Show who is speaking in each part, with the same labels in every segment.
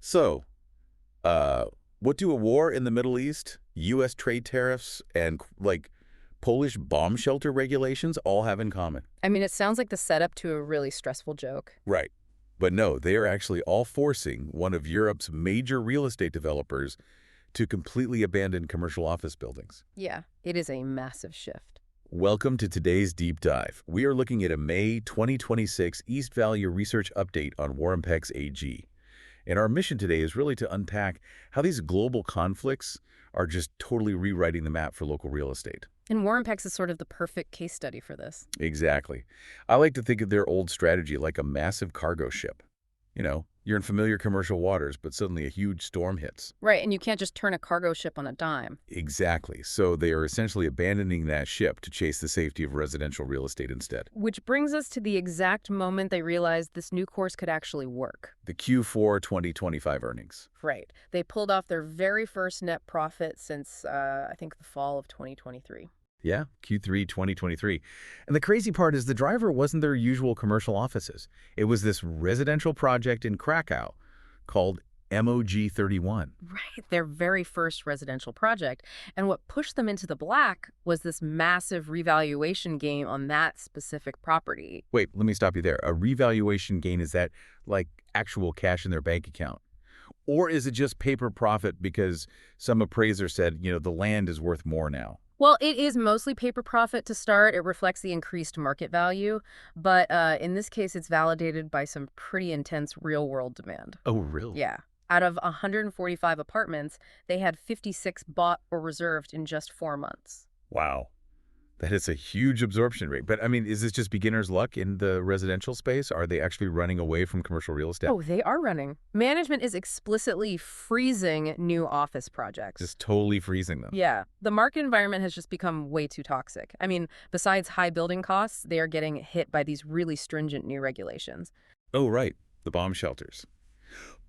Speaker 1: So, uh, what do a war in the Middle East, U.S. trade tariffs, and, like, Polish bomb shelter regulations all have in common?
Speaker 2: I mean, it sounds like the setup to a really stressful joke.
Speaker 1: Right. But no, they are actually all forcing one of Europe's major real estate developers to completely abandon commercial office buildings.
Speaker 2: Yeah, it is a massive shift.
Speaker 1: Welcome to today's deep dive. We are looking at a May 2026 East Value Research Update on Warimpex AG. And our mission today is really to unpack how these global conflicts are just totally rewriting the map for local real estate.
Speaker 2: And Warimpex is sort of the perfect case study for this.
Speaker 1: Exactly. I like to think of their old strategy like a massive cargo ship. You know, you're in familiar commercial waters, but suddenly a huge storm hits.
Speaker 2: Right, and you can't just turn a cargo ship on a dime.
Speaker 1: Exactly. So they are essentially abandoning that ship to chase the safety of residential real estate instead.
Speaker 2: Which brings us to the exact moment they realized this new course could actually work.
Speaker 1: The Q4 2025 earnings.
Speaker 2: Right. They pulled off their very first net profit since, I think, the fall of 2023.
Speaker 1: Yeah, Q3 2023. And the crazy part is the driver wasn't their usual commercial offices. It was this residential project in Krakow called MOG31.
Speaker 2: Right, their very first residential project. And what pushed them into the black was this massive revaluation gain on that specific property.
Speaker 1: Wait, let me stop you there. A revaluation gain, is that like actual cash in their bank account? Or is it just paper profit because some appraiser said, the land is worth more now?
Speaker 2: Well, it is mostly paper profit to start. It reflects the increased market value. But in this case, it's validated by some pretty intense real-world demand.
Speaker 1: Oh, really?
Speaker 2: Yeah. Out of 145 apartments, they had 56 bought or reserved in just 4 months.
Speaker 1: Wow. That is a huge absorption rate. But, I mean, is this just beginner's luck in the residential space? Are they actually running away from commercial real estate?
Speaker 2: Oh, they are running. Management is explicitly freezing new office projects.
Speaker 1: Just totally freezing them.
Speaker 2: Yeah. The market environment has just become way too toxic. I mean, besides high building costs, they are getting hit by these really stringent new regulations.
Speaker 1: Oh, right. The bomb shelters.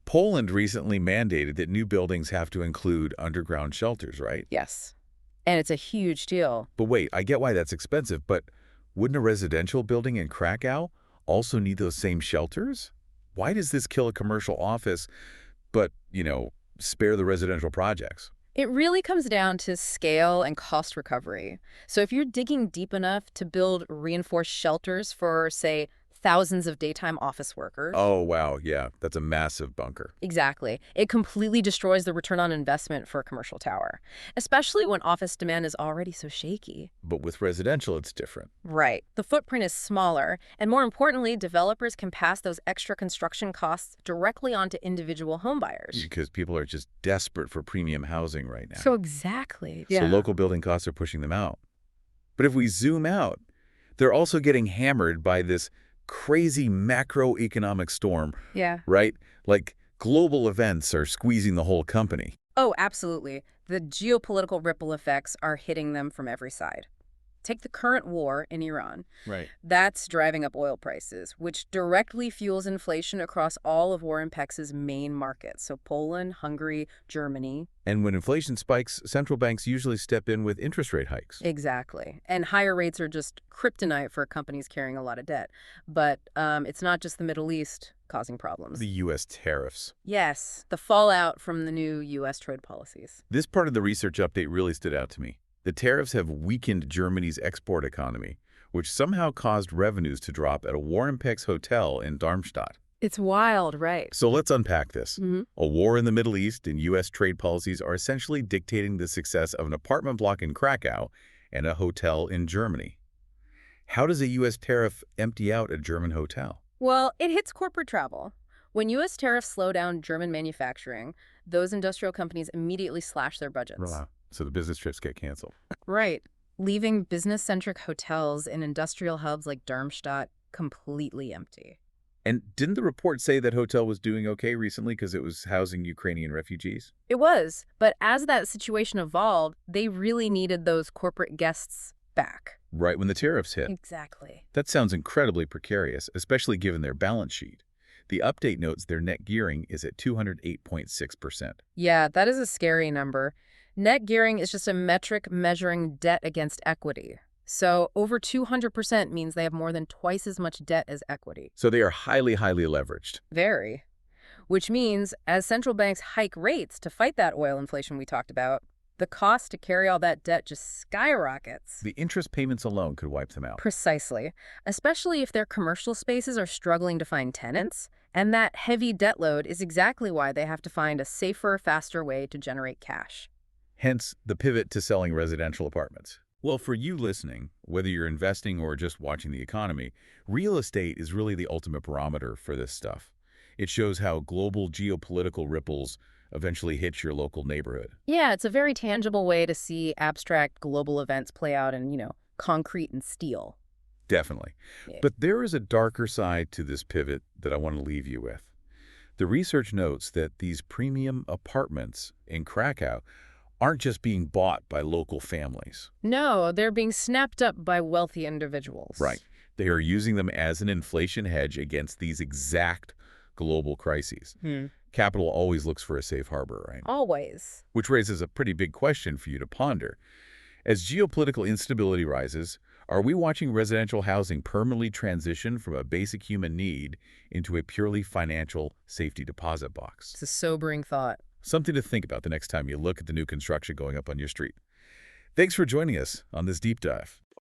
Speaker 1: Poland recently mandated that new buildings have to include underground shelters, right?
Speaker 2: Yes. And it's a huge deal.
Speaker 1: But wait, I get why that's expensive, but wouldn't a residential building in Krakow also need those same shelters? Why does this kill a commercial office, but, spare the residential projects?
Speaker 2: It really comes down to scale and cost recovery. So if you're digging deep enough to build reinforced shelters for, say, thousands of daytime office workers.
Speaker 1: Oh, wow. Yeah, that's a massive bunker.
Speaker 2: Exactly. It completely destroys the return on investment for a commercial tower, especially when office demand is already so shaky.
Speaker 1: But with residential, it's different.
Speaker 2: Right. The footprint is smaller, and more importantly, developers can pass those extra construction costs directly onto individual homebuyers.
Speaker 1: Because people are just desperate for premium housing right now.
Speaker 2: So exactly.
Speaker 1: So local building costs are pushing them out. But if we zoom out, they're also getting hammered by this crazy macroeconomic storm.
Speaker 2: Yeah.
Speaker 1: Right? Like global events are squeezing the whole company.
Speaker 2: Oh, absolutely. The geopolitical ripple effects are hitting them from every side. Take the current war in Iran.
Speaker 1: Right.
Speaker 2: That's driving up oil prices, which directly fuels inflation across all of Warimpex's main markets. So Poland, Hungary, Germany.
Speaker 1: And when inflation spikes, central banks usually step in with interest rate hikes.
Speaker 2: Exactly. And higher rates are just kryptonite for companies carrying a lot of debt. But it's not just the Middle East causing problems.
Speaker 1: The U.S. tariffs.
Speaker 2: Yes, the fallout from the new U.S. trade policies.
Speaker 1: This part of the research update really stood out to me. The tariffs have weakened Germany's export economy, which somehow caused revenues to drop at a Warimpex hotel in Darmstadt.
Speaker 2: It's wild, right?
Speaker 1: So let's unpack this.
Speaker 2: Mm-hmm.
Speaker 1: A war in the Middle East and U.S. trade policies are essentially dictating the success of an apartment block in Krakow and a hotel in Germany. How does a U.S. tariff empty out a German hotel?
Speaker 2: Well, it hits corporate travel. When U.S. tariffs slow down German manufacturing, those industrial companies immediately slash their budgets.
Speaker 1: Wow. So the business trips get canceled.
Speaker 2: Right. Leaving business-centric hotels in industrial hubs like Darmstadt completely empty.
Speaker 1: And didn't the report say that hotel was doing okay recently because it was housing Ukrainian refugees?
Speaker 2: It was. But as that situation evolved, they really needed those corporate guests back.
Speaker 1: Right when the tariffs hit.
Speaker 2: Exactly.
Speaker 1: That sounds incredibly precarious, especially given their balance sheet. The update notes their net gearing is at 208.6%.
Speaker 2: Yeah, that is a scary number. Net gearing is just a metric measuring debt against equity. So over 200% means they have more than twice as much debt as equity.
Speaker 1: So they are highly, highly leveraged.
Speaker 2: Very. which means as central banks hike rates to fight that oil inflation we talked about, the cost to carry all that debt just skyrockets.
Speaker 1: The interest payments alone could wipe them out.
Speaker 2: Precisely, especially if their commercial spaces are struggling to find tenants, and that heavy debt load is exactly why they have to find a safer, faster way to generate cash.
Speaker 1: Hence, the pivot to selling residential apartments. Well, for you listening, whether you're investing or just watching the economy, real estate is really the ultimate barometer for this stuff. It shows how global geopolitical ripples eventually hit your local neighborhood.
Speaker 2: Yeah, it's a very tangible way to see abstract global events play out in, concrete and steel.
Speaker 1: Definitely.
Speaker 2: Yeah.
Speaker 1: But there is a darker side to this pivot that I want to leave you with. The research notes that these premium apartments in Krakow aren't just being bought by local families.
Speaker 2: No, they're being snapped up by wealthy individuals.
Speaker 1: Right. They are using them as an inflation hedge against these exact global crises. Capital always looks for a safe harbor, right?
Speaker 2: Always.
Speaker 1: Which raises a pretty big question for you to ponder. As geopolitical instability rises, are we watching residential housing permanently transition from a basic human need into a purely financial safety deposit box?
Speaker 2: It's a sobering thought.
Speaker 1: Something to think about the next time you look at the new construction going up on your street. Thanks for joining us on this deep dive.